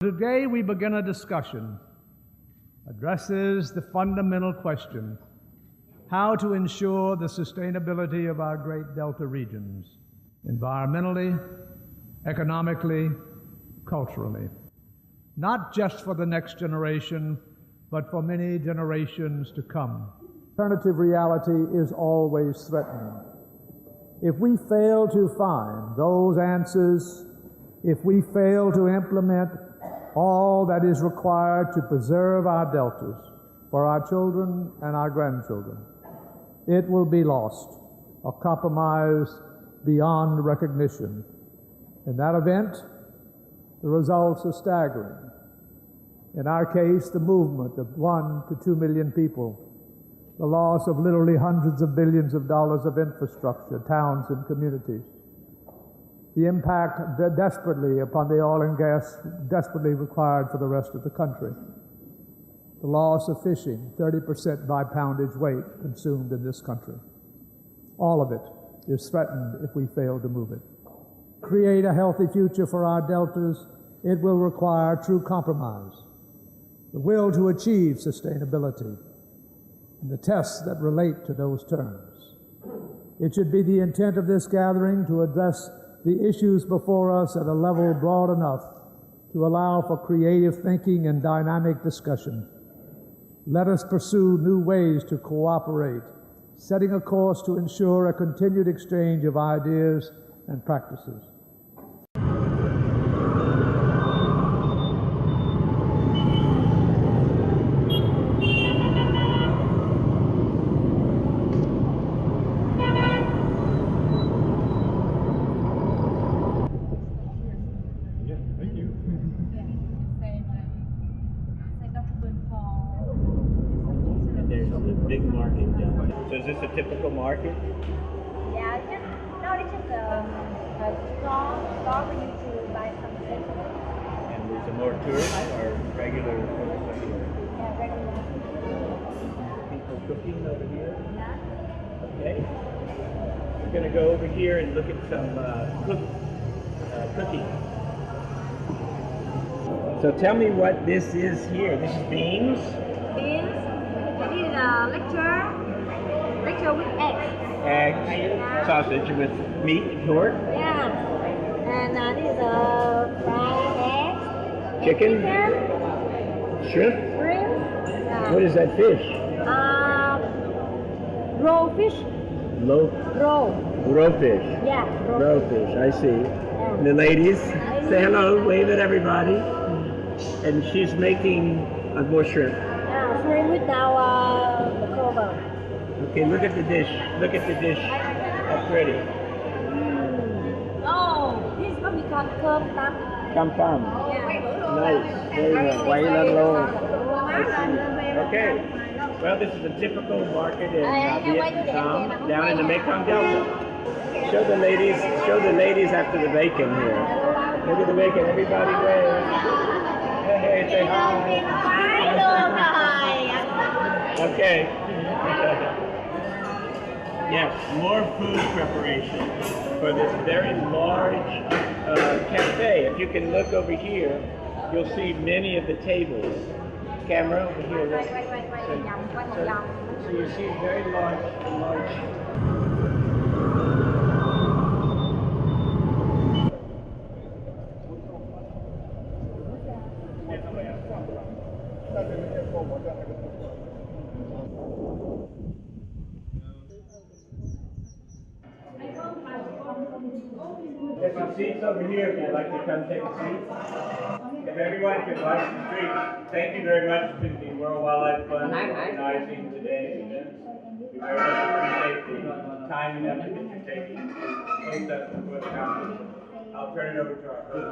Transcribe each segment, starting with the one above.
Today we begin a discussion addresses the fundamental question, how to ensure the sustainability of our great Delta regions, environmentally, economically, culturally, not just for the next generation, but for many generations to come. Alternative reality is always threatening. If we fail to find those answers, if we fail to implement all that is required to preserve our deltas for our children and our grandchildren, it will be lost, a compromise beyond recognition. In that event, the results are staggering. In our case, the movement of 1 to 2 million people, the loss of literally hundreds of billions of dollars of infrastructure, towns and communities, the impact desperately upon the oil and gas desperately required for the rest of the country, the loss of fishing, 30% by poundage weight consumed in this country. All of it is threatened if we fail to move it. Create a healthy future for our deltas, it will require true compromise, the will to achieve sustainability, and the tests that relate to those terms. It should be the intent of this gathering to address the issues before us at a level broad enough to allow for creative thinking and dynamic discussion. Let us pursue new ways to cooperate, setting a course to ensure a continued exchange of ideas and practices. Big market down there. So is this a typical market? Yeah, it's just a store for you to buy something. And there's more tourists or regular folks here? Yeah, regular. People cooking over here? Yeah. Okay. We're going to go over here and look at some cooking. So tell me what this is here. This is beans? Beans. This is a lecture with eggs. Eggs, Yeah. sausage with meat, pork, Yeah. And this is a fried eggs. chicken, shrimp. Shrimp. Yeah. What is that fish? Raw fish. Raw fish. Yeah. Raw fish, I see. Yeah. And the ladies, say hello, wave at everybody. And she's making more shrimp. Yeah, shrimp without the cover. Okay, look at the dish. Look at the dish. How pretty. Oh, this is what we call cơm tấm. Come. Yeah. Nice. Very nice. Quay lên luôn. Okay. Well, this is a typical market in Vietnam, down in the Mekong Delta. Show the ladies after the bacon here. Look at the bacon. Everybody wave. Hey, say hi. Okay. Yes, more food preparation for this very large cafe. If you can look over here, you'll see many of the tables. Camera over here. Look. So you see very large. There's some seats over here if you'd like to come take a seat. If everyone could watch the street. Thank you very much to the World Wildlife Fund for organizing today's event. We very much appreciate the time and effort that you're taking to host us before the competition. I'll turn it over to our host.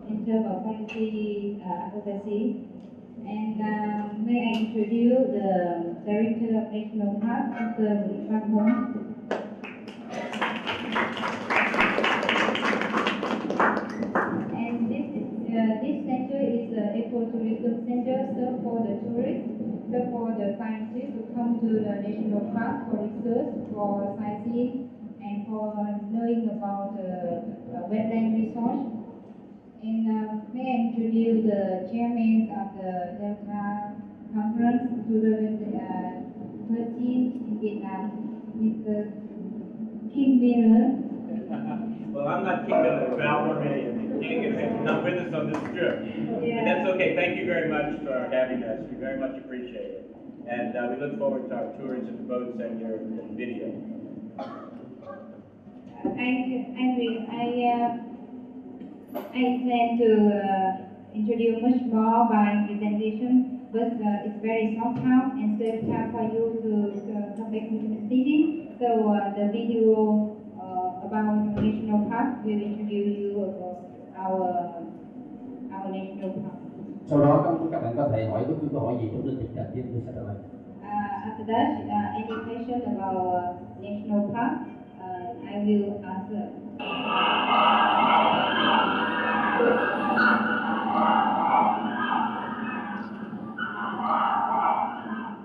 In terms of policy advocacy, and may I introduce the Director of National Park, Mr. Nguyễn Hùng. And this center is an ecotourism center served for the tourists, for the scientists to come to the national park for research, for sightseeing, and for knowing about the wetland resource. And may I introduce the chairman of the Delta Conference 2013 in Vietnam, Mr. Kim Miller. Well, I'm not king of the drought or any of the king is not with us on this trip. But that's okay. Thank you very much for having us. We very much appreciate it. And we look forward to our tours in the boats and your video. I plan to introduce much more by presentation, but it's very short time and save time for you to come back to the city. So the video about national park will introduce you about our national park. Sau đó các bạn có thể hỏi bất cứ câu hỏi gì trong lĩnh vực Trà Vinh, tôi sẽ trả lời. After that, any question about national park, I will answer.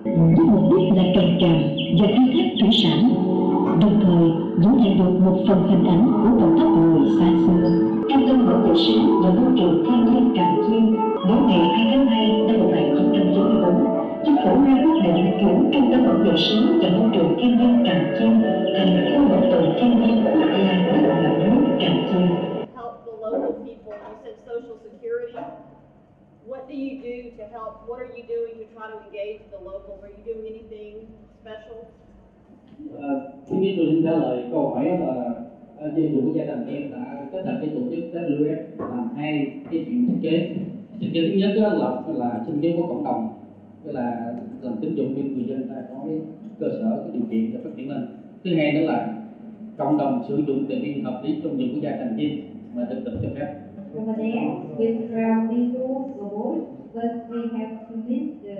Với mục đích là trồng trọt và khai thác thủy sản, đồng thời vẫn nhận được một phần hình ảnh của một tộc người xa xưa. Trung tâm bảo vệ sống và môi trường thiên nhiên Trà Vinh đến ngày 2 tháng 2 năm 1994, chính phủ ra quyết định chuyển Trung tâm bảo vệ sống và môi trường thiên nhiên Trà Vinh thành khu bảo tồn thiên nhiên quốc gia đất ngập nước Trà Vinh. Help the local people. You said social security. What do you do to help? What are you doing to try to engage the locals? Are you doing anything special? Trước tiên tôi xin trả lời câu hỏi là Chính phủ gia đình em đã kết hợp với tổ chức WF làm hai cái chuyện sinh kế. Sinh kế thứ nhất là sinh kế của cộng đồng, tức là làm tín dụng cho người dân ta có cái cơ sở, cái điều kiện để phát triển lên. Thứ hai nữa là cộng đồng sử dụng tiền điện hợp lý trong vườn quốc gia Trà Vinh mà được tỉnh cho phép. Over there, with legal roles, but we have to list the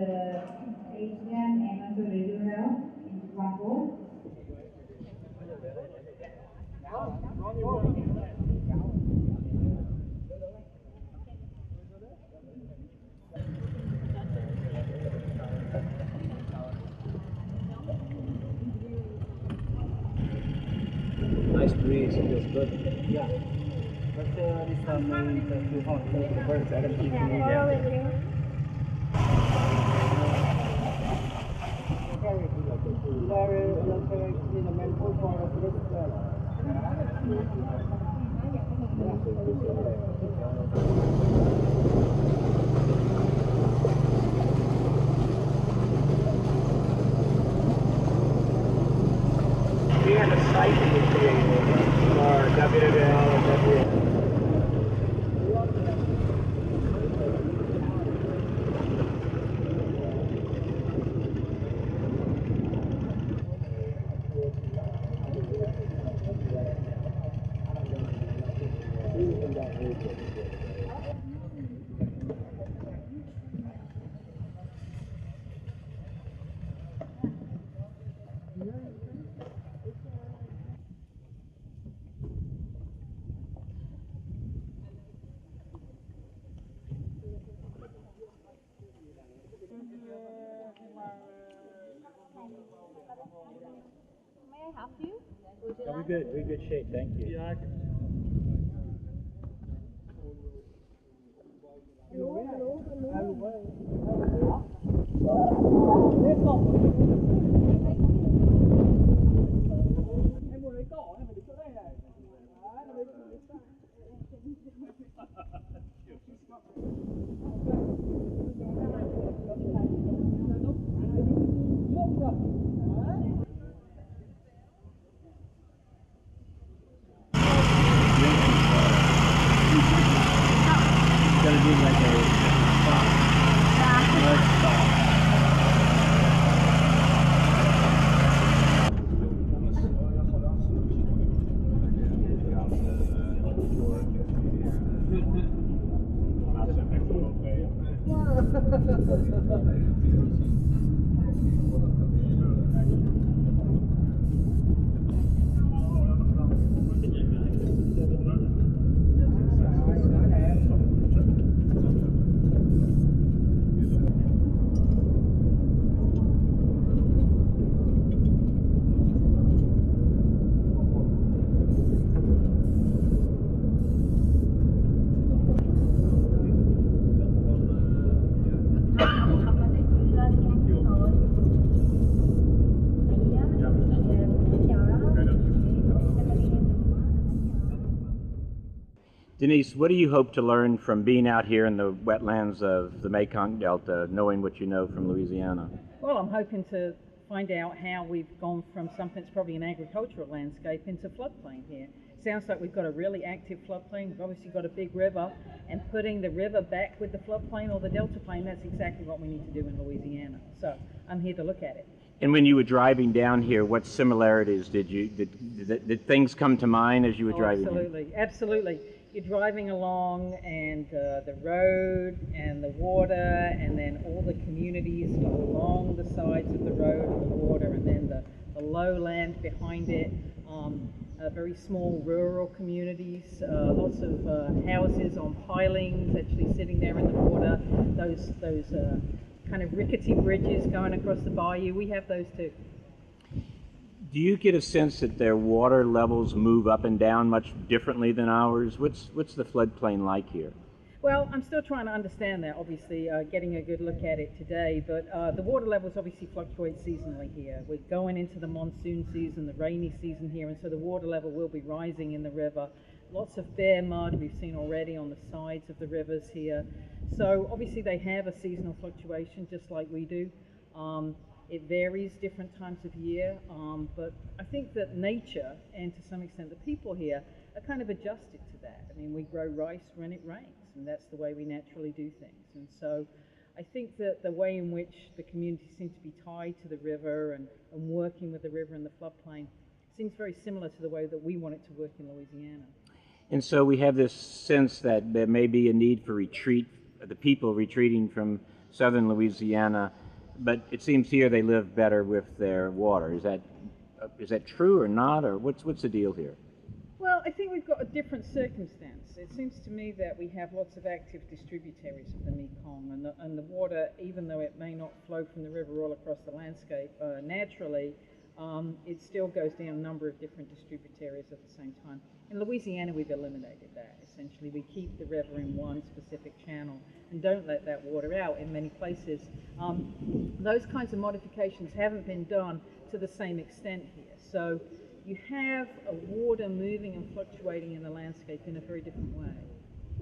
Asian and also the rural in one board. Nice breeze, it feels good. Yeah. But this time it's too hot for the birds. I don't keep them down. We have a site that we created for WWL and WWL. May I help you? Would you No, like? we're good shape, thank you. Yeah, gonna be like a spot. Let's stop. Denise, what do you hope to learn from being out here in the wetlands of the Mekong Delta, knowing what you know from Louisiana? Well, I'm hoping to find out how we've gone from something that's probably an agricultural landscape into floodplain here. Sounds like we've got a really active floodplain. We've obviously got a big river, and putting the river back with the floodplain or the delta plain, that's exactly what we need to do in Louisiana. So I'm here to look at it. And when you were driving down here, what similarities did things come to mind as you were driving? Absolutely, absolutely. You're driving along, and the road and the water, and then all the communities along the sides of the road and the water, and then the lowland behind it. Very small rural communities, lots of houses on pilings actually sitting there in the water, those kind of rickety bridges going across the bayou. We have those too. Do you get a sense that their water levels move up and down much differently than ours? What's the floodplain like here? Well, I'm still trying to understand that, obviously, getting a good look at it today, but the water levels obviously fluctuate seasonally here. We're going into the monsoon season, the rainy season here, and so the water level will be rising in the river. Lots of bare mud we've seen already on the sides of the rivers here. So obviously they have a seasonal fluctuation just like we do. It varies different times of year, but I think that nature, and to some extent the people here, are kind of adjusted to that. I mean, we grow rice when it rains, and that's the way we naturally do things. And so I think that the way in which the community seems to be tied to the river and working with the river and the floodplain seems very similar to the way that we want it to work in Louisiana. And so we have this sense that there may be a need for retreat, the people retreating from southern Louisiana, but it seems here they live better with their water. Is that true or not, or what's the deal here? Well, I think we've got a different circumstance. It seems to me that we have lots of active distributaries of the Mekong, and the water, even though it may not flow from the river all across the landscape naturally, it still goes down a number of different distributaries at the same time. In Louisiana, we've eliminated that. Essentially, we keep the river in one specific channel and don't let that water out in many places. Those kinds of modifications haven't been done to the same extent here. So you have a water moving and fluctuating in the landscape in a very different way.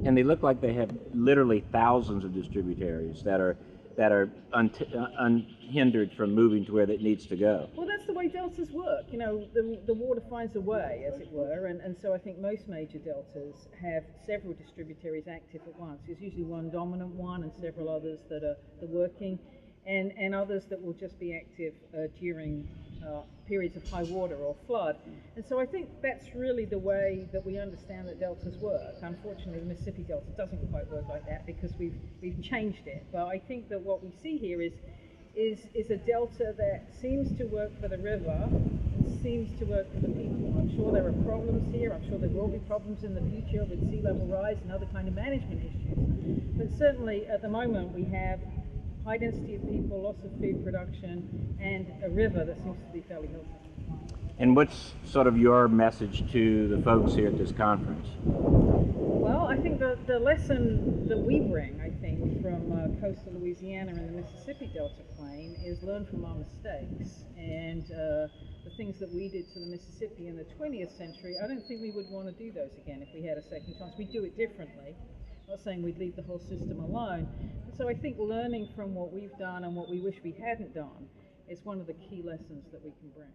And they look like they have literally thousands of distributaries that are unhindered from moving to where it needs to go. Well, that's the way deltas work. You know, the water finds a way, as it were, and so I think most major deltas have several distributaries active at once. There's usually one dominant one and several others that are working, and others that will just be active during periods of high water or flood. And so I think that's really the way that we understand that deltas work. Unfortunately, the Mississippi Delta doesn't quite work like that because we've changed it. But I think that what we see here is a delta that seems to work for the river and seems to work for the people. I'm sure there are problems here. I'm sure there will be problems in the future with sea level rise and other kind of management issues. But certainly at the moment we have high density of people, lots of food production, and a river that seems to be fairly healthy. And what's sort of your message to the folks here at this conference? Well, I think the lesson that we bring, I think, from coastal Louisiana and the Mississippi Delta Plain is learn from our mistakes. And the things that we did to the Mississippi in the 20th century, I don't think we would want to do those again if we had a second chance. We'd do it differently. I'm not saying we'd leave the whole system alone. So I think learning from what we've done and what we wish we hadn't done is one of the key lessons that we can bring.